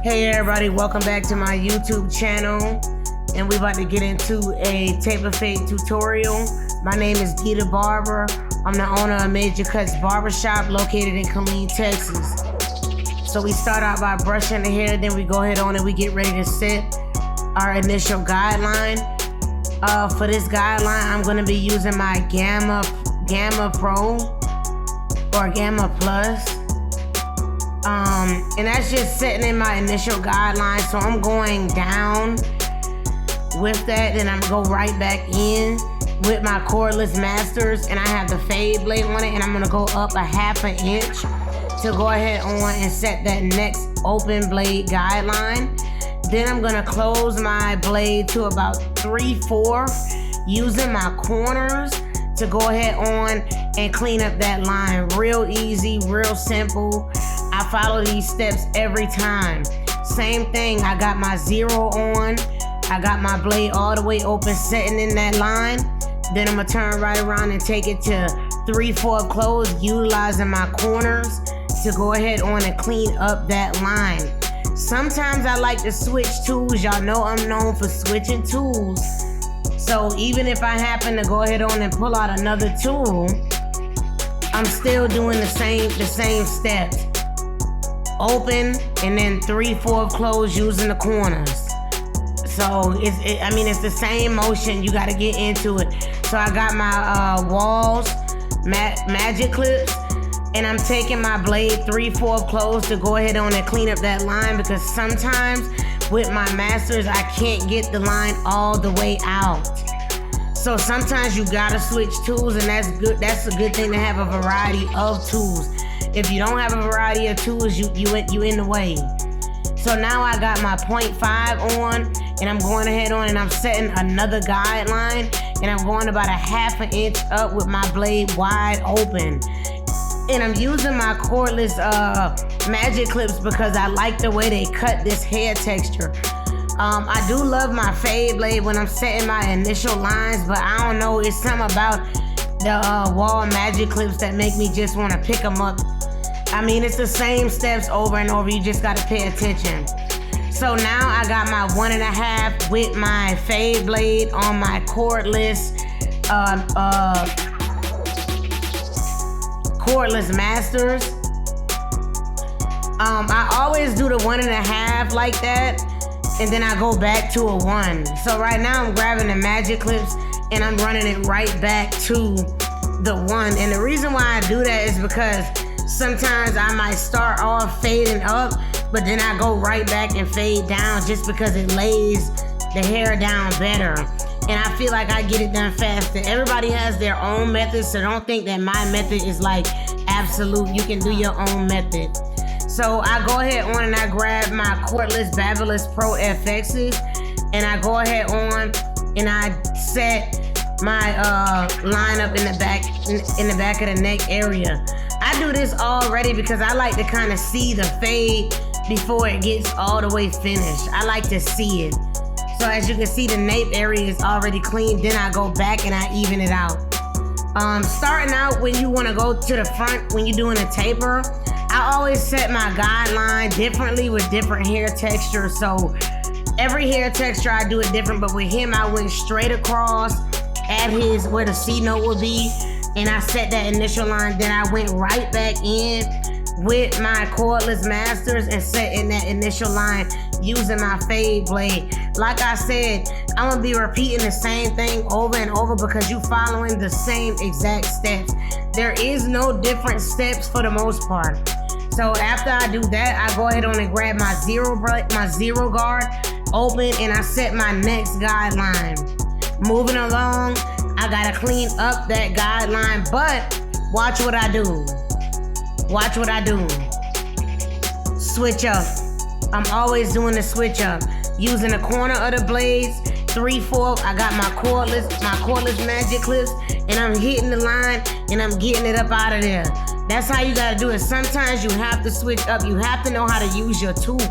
Hey everybody, welcome back to my YouTube channel, and we're about to get into a taper fade tutorial. My name is Dita Barber. I'm the owner of Cutz Barbershop located in Killeen, Texas. So we start out by brushing the hair, then we go ahead on and we get ready to set our initial guideline. For this guideline, I'm going to be using my Gamma Pro or Gamma Plus. And that's just setting in my initial guideline. So I'm going down with that, and I'm gonna go right back in with my cordless masters, and I have the fade blade on it, and I'm gonna go up a ½ inch to go ahead on and set that next open blade guideline. Then I'm gonna close my blade to about 3/4 using my corners to go ahead on and clean up that line. Real easy, real simple. I follow these steps every time. Same thing, I got my 0 on. I got my blade all the way open, setting in that line. Then I'm gonna turn right around and take it to 3/4 close, utilizing my corners to go ahead on and clean up that line. Sometimes I like to switch tools. Y'all know I'm known for switching tools. So even if I happen to go ahead on and pull out another tool, I'm still doing the same steps. Open and then 3/4 close using the corners. So it's the same motion. You got to get into it. So I got my walls magic clips, and I'm taking my blade 3/4 close to go ahead on and clean up that line, because sometimes with my masters I can't get the line all the way out. So sometimes you gotta switch tools, and that's good. That's a good thing to have a variety of tools. If you don't have a variety of tools, you in the way. So now I got my 0.5 on, and I'm going ahead on and I'm setting another guideline, and I'm going about a ½ inch up with my blade wide open. And I'm using my cordless magic clips because I like the way they cut this hair texture. I do love my fade blade when I'm setting my initial lines, but I don't know, it's something about the wall magic clips that make me just want to pick them up. I mean, it's the same steps over and over. You just got to pay attention. So now I got my 1½ with my fade blade on my cordless masters. I always do the 1½ like that, and then I go back to a 1. So right now I'm grabbing the magic clips and I'm running it right back to the 1. And the reason why I do that is because sometimes I might start off fading up, but then I go right back and fade down just because it lays the hair down better. And I feel like I get it done faster. Everybody has their own method, so don't think that my method is like absolute. You can do your own method. So I go ahead on and I grab my cordless Barbershop Pro FXs, and I go ahead on and I set my line up in the back of the neck area. I do this already because I like to kind of see the fade before it gets all the way finished. I like to see it. So as you can see, the nape area is already clean. Then I go back and I even it out. Starting out, when you want to go to the front, when you're doing a taper, I always set my guideline differently with different hair textures. So every hair texture I do it different, but with him I went straight across at his where the C note would be, and I set that initial line. Then I went right back in with my cordless masters and set in that initial line using my fade blade. Like I said, I'm gonna be repeating the same thing over and over because you following the same exact steps. There is no different steps for the most part. So after I do that, I go ahead on and grab my zero guard open, and I set my next guideline. Moving along, I gotta clean up that guideline, but watch what I do. Watch what I do. Switch up. I'm always doing the switch up. Using the corner of the blades, 3/4. I got my cordless magic clips, and I'm hitting the line and I'm getting it up out of there. That's how you gotta do it. Sometimes you have to switch up. You have to know how to use your tools.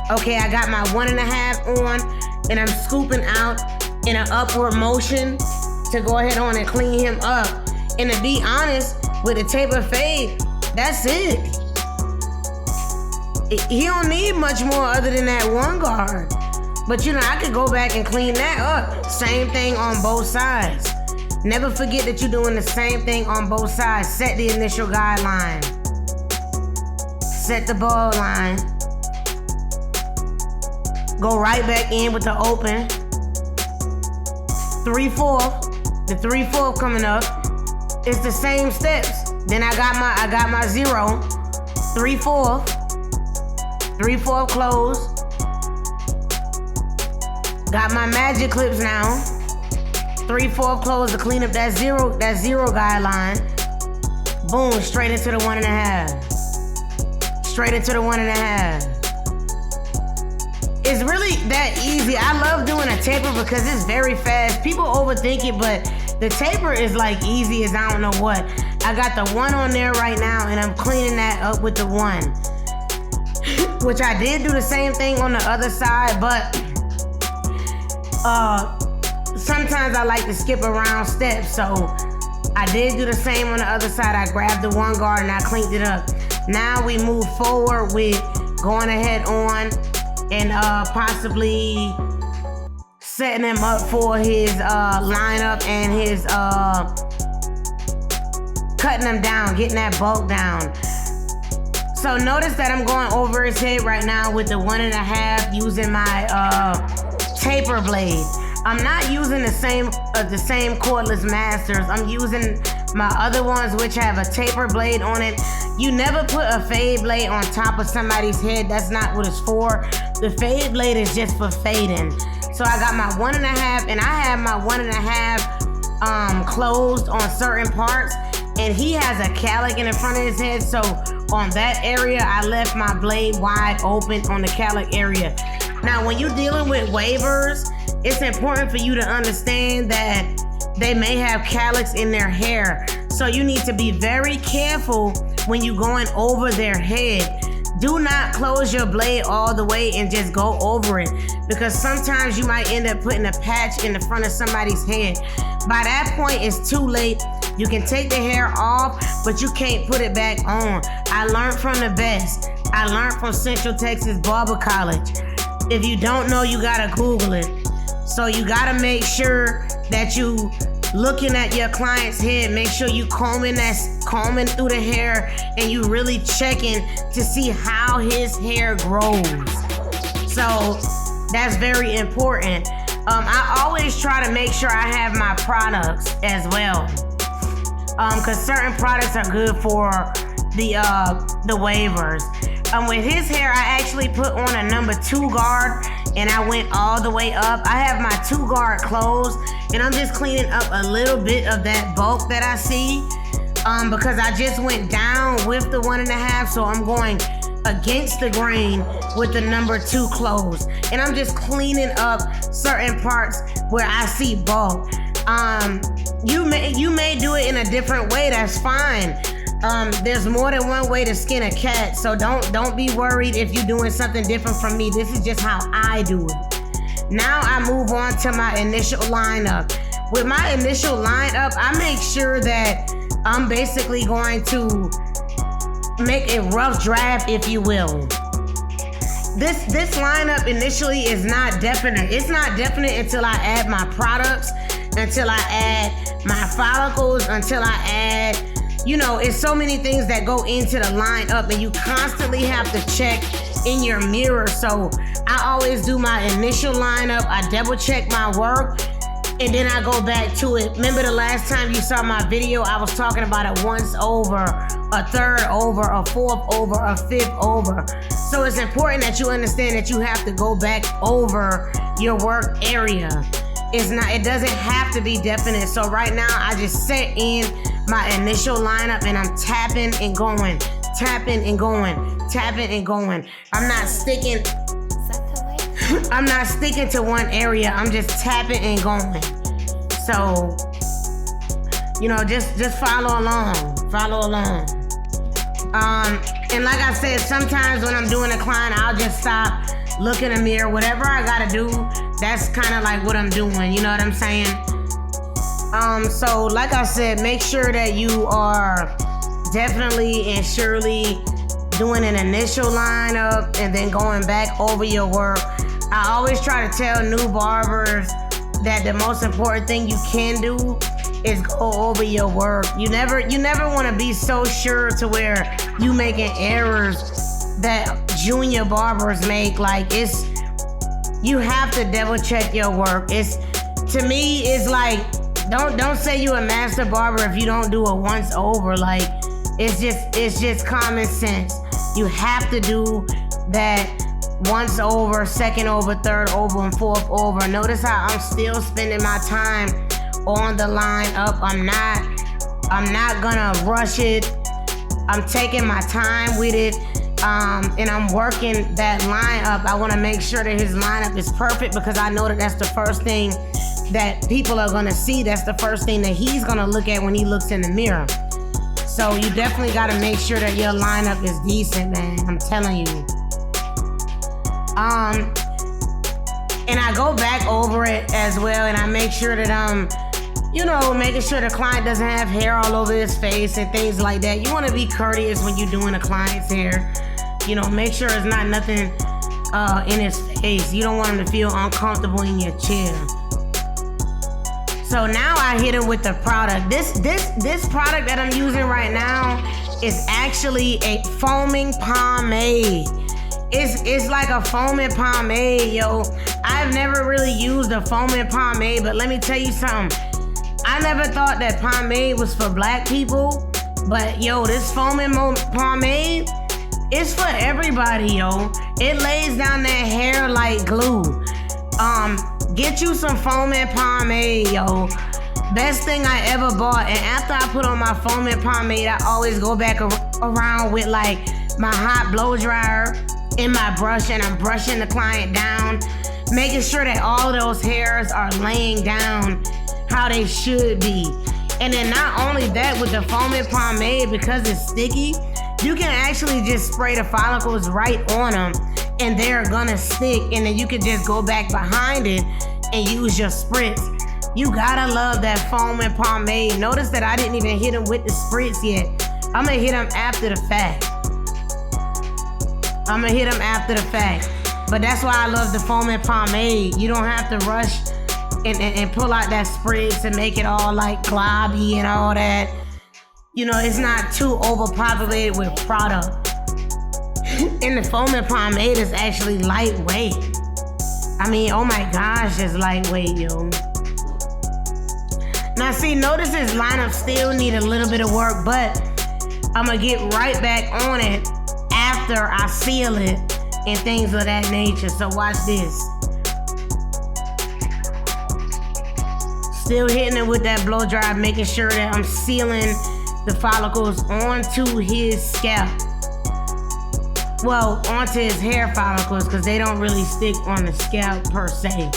Okay, I got my 1½ on, and I'm scooping out in an upward motion to go ahead on and clean him up. And to be honest, with a taper fade, that's it. He don't need much more other than that one guard. But you know, I could go back and clean that up. Same thing on both sides. Never forget that you're doing the same thing on both sides. Set the initial guideline. Set the ball line. Go right back in with the open. 3/4. The 3/4 coming up. It's the same steps. Then I got my 0. 3/4. 3/4 close. Got my magic clips now. 3/4 close to clean up that zero guideline. Boom, straight into the 1.5. Straight into the 1.5. It's really that easy. I love doing a taper because it's very fast. People overthink it, but the taper is like easy as I don't know what. I got the 1 on there right now, and I'm cleaning that up with the 1. Which I did do the same thing on the other side, but sometimes I like to skip around steps, so I did do the same on the other side. I grabbed the 1 guard and I cleaned it up. Now we move forward with going ahead on and possibly setting him up for his lineup and his cutting him down, getting that bulk down. So notice that I'm going over his head right now with the 1.5 using my taper blade. I'm not using the same cordless masters. I'm using my other ones which have a taper blade on it. You never put a fade blade on top of somebody's head. That's not what it's for. The fade blade is just for fading. So I got my 1.5 and I have my 1.5 closed on certain parts, and he has a calic in the front of his head. So on that area, I left my blade wide open on the calic area. Now, when you're dealing with waivers, it's important for you to understand that they may have calics in their hair. So you need to be very careful when you're going over their head. Do not close your blade all the way and just go over it, because sometimes you might end up putting a patch in the front of somebody's head. By that point, it's too late. You can take the hair off, but you can't put it back on. I learned from the best. I learned from Central Texas Barber College. If you don't know, you gotta Google it. So you gotta make sure that you looking at your client's head, make sure you combing through the hair and you really checking to see how his hair grows. So that's very important. I always try to make sure I have my products as well. Cause certain products are good for the waivers. With his hair, I actually put on a number 2 guard and I went all the way up. I have my 2 guard closed and I'm just cleaning up a little bit of that bulk that I see because I just went down with the 1.5, so I'm going against the grain with the number 2 closed. And I'm just cleaning up certain parts where I see bulk. You may do it in a different way, that's fine. There's more than one way to skin a cat, so don't be worried if you're doing something different from me. This is just how I do it. Now I move on to my initial lineup. With my initial lineup, I make sure that I'm basically going to make a rough draft, if you will. This lineup initially is not definite. It's not definite until I add my products, until I add my follicles, until I add, it's so many things that go into the lineup and you constantly have to check in your mirror. So I always do my initial lineup, I double check my work, and then I go back to it. Remember the last time you saw my video, I was talking about a once over, a third over, a fourth over, a fifth over. So it's important that you understand that you have to go back over your work area. It doesn't have to be definite. So right now I just set in my initial lineup and I'm tapping and going, tapping and going, tapping and going. I'm not sticking to one area. I'm just tapping and going. So, just follow along. And like I said, sometimes when I'm doing a client, I'll just stop, look in the mirror, whatever I gotta do, that's kind of like what I'm doing, you know what I'm saying? So like I said, make sure that you are definitely and surely doing an initial lineup and then going back over your work. I always try to tell new barbers that the most important thing you can do is go over your work. You never want to be so sure to where you making errors that junior barbers make. Like, you have to double check your work. To me, it's like, don't say you a master barber if you don't do it once over. Like, it's just common sense. You have to do that once over, second over, third over, and fourth over. Notice how I'm still spending my time on the line up. I'm not gonna rush it. I'm taking my time with it. And I'm working that lineup. I want to make sure that his lineup is perfect because I know that that's the first thing that people are going to see. That's the first thing that he's going to look at when he looks in the mirror. So you definitely got to make sure that your lineup is decent, man. I'm telling you. And I go back over it as well, and I make sure that making sure the client doesn't have hair all over his face and things like that. You want to be courteous when you're doing a client's hair. Make sure it's not nothing in his face. You don't want him to feel uncomfortable in your chair. So now I hit him with the product. This product that I'm using right now is actually a foaming pomade. It's like a foaming pomade, yo. I've never really used a foaming pomade, but let me tell you something. I never thought that pomade was for black people, but yo, this foaming pomade is for everybody, yo. It lays down that hair like glue. Get you some foaming pomade, yo. Best thing I ever bought. And after I put on my foaming pomade, I always go back around with like my hot blow dryer and my brush, and I'm brushing the client down, making sure that all of those hairs are laying down how they should be. And then not only that, with the foaming pomade, because it's sticky, you can actually just spray the follicles right on them and they're gonna stick, and then you can just go back behind it and use your spritz. You gotta love that foaming pomade. Notice that I didn't even hit him with the spritz yet. I'm gonna hit him after the fact. But that's why I love the foaming pomade. You don't have to rush and pull out that spritz and make it all like globby and all that. It's not too overpopulated with product. And the foaming pomade is actually lightweight. I mean, oh my gosh, it's lightweight, yo. Now see, notice his lineup still need a little bit of work, but I'm gonna get right back on it after I seal it and things of that nature. So watch this. Still hitting it with that blow dry, making sure that I'm sealing the follicles onto his scalp. Well, onto his hair follicles, because they don't really stick on the scalp per se.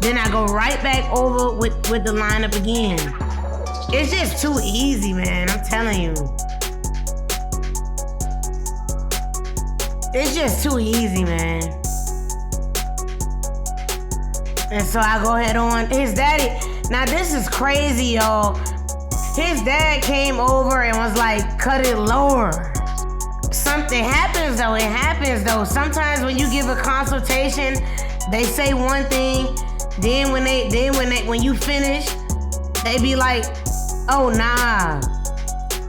Then I go right back over with the lineup again. It's just too easy, man. I'm telling you. It's just too easy, man. And so I go ahead on. His daddy, now this is crazy, y'all. His dad came over and was like, cut it lower. Something happens though, it happens though. Sometimes when you give a consultation, they say one thing, then when you finish, they be like, oh nah,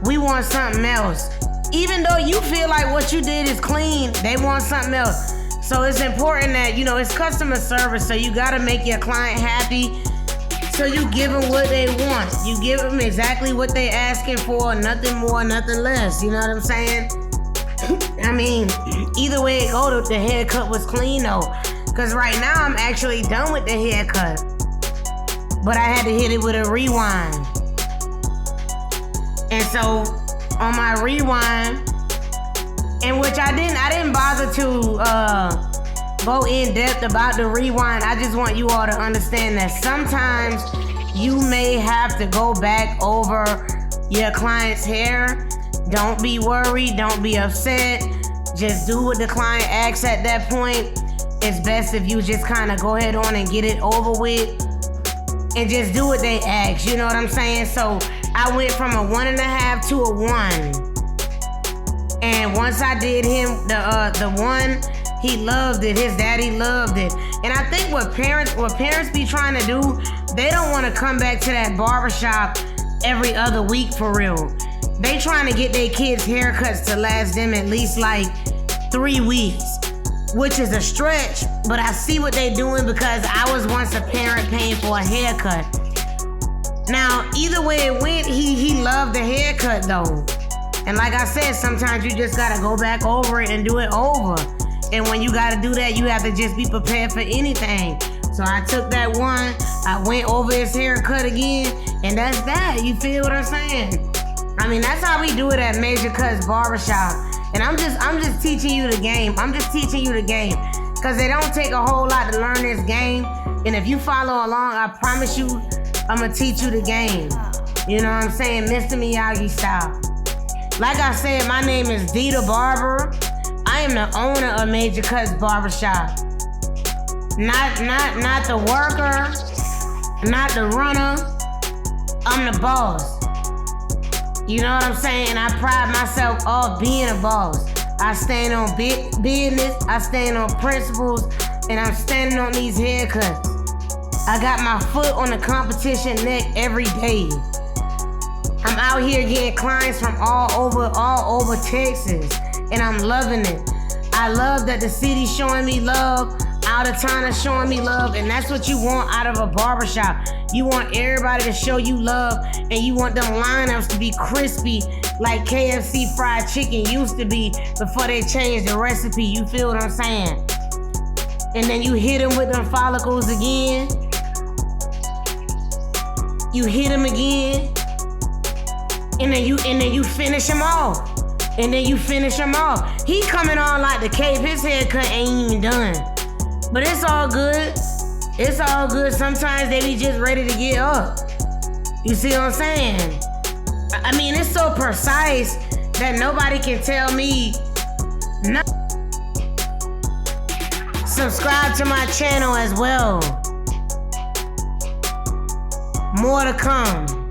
we want something else. Even though you feel like what you did is clean, they want something else. So it's important that, it's customer service, so you gotta make your client happy. So you give them what they want. You give them exactly what they asking for, nothing more, nothing less. You know what I'm saying? I mean, either way it go, the haircut was clean though. Cause right now I'm actually done with the haircut. But I had to hit it with a rewind. And so on my rewind, and which I didn't bother to go in depth about the rewind. I just want you all to understand that sometimes you may have to go back over your client's hair. Don't be worried, don't be upset. Just do what the client asks at that point. It's best if you just kind of go ahead on and get it over with and just do what they ask, you know what I'm saying? So I went from a 1.5 to a 1. And once I did him the one, he loved it. His daddy loved it. And I think what parents be trying to do, they don't want to come back to that barbershop every other week for real. They trying to get their kids' haircuts to last them at least like 3 weeks, which is a stretch, but I see what they doing because I was once a parent paying for a haircut. Now, either way it went, he loved the haircut though. And like I said, sometimes you just gotta go back over it and do it over. And when you gotta do that, you have to just be prepared for anything. So I took that one, I went over his haircut again, and that's that. You feel what I'm saying? I mean, that's how we do it at Major Cutz Barbershop. And I'm just teaching you the game. I'm just teaching you the game. Cause it don't take a whole lot to learn this game. And if you follow along, I promise you, I'm gonna teach you the game. You know what I'm saying? Mr. Miyagi style. Like I said, my name is Dita Barber. I am the owner of Major Cutz Barbershop. Not the worker, not the runner. I'm the boss. You know what I'm saying? And I pride myself off being a boss. I stand on business, I stand on principles, and I'm standing on these haircuts. I got my foot on the competition neck every day. I'm out here getting clients from all over Texas, and I'm loving it. I love that the city's showing me love, out of town is showing me love, and that's what you want out of a barbershop. You want everybody to show you love, and you want them lineups to be crispy like KFC fried chicken used to be before they changed the recipe. You feel what I'm saying? And then you hit them with them follicles again. You hit them again. And then you finish him off. And then you finish him off. He coming on like the Cape. His haircut ain't even done. But it's all good. It's all good. Sometimes they be just ready to get up. You see what I'm saying? I mean, it's so precise that nobody can tell me nothing. Subscribe to my channel as well. More to come.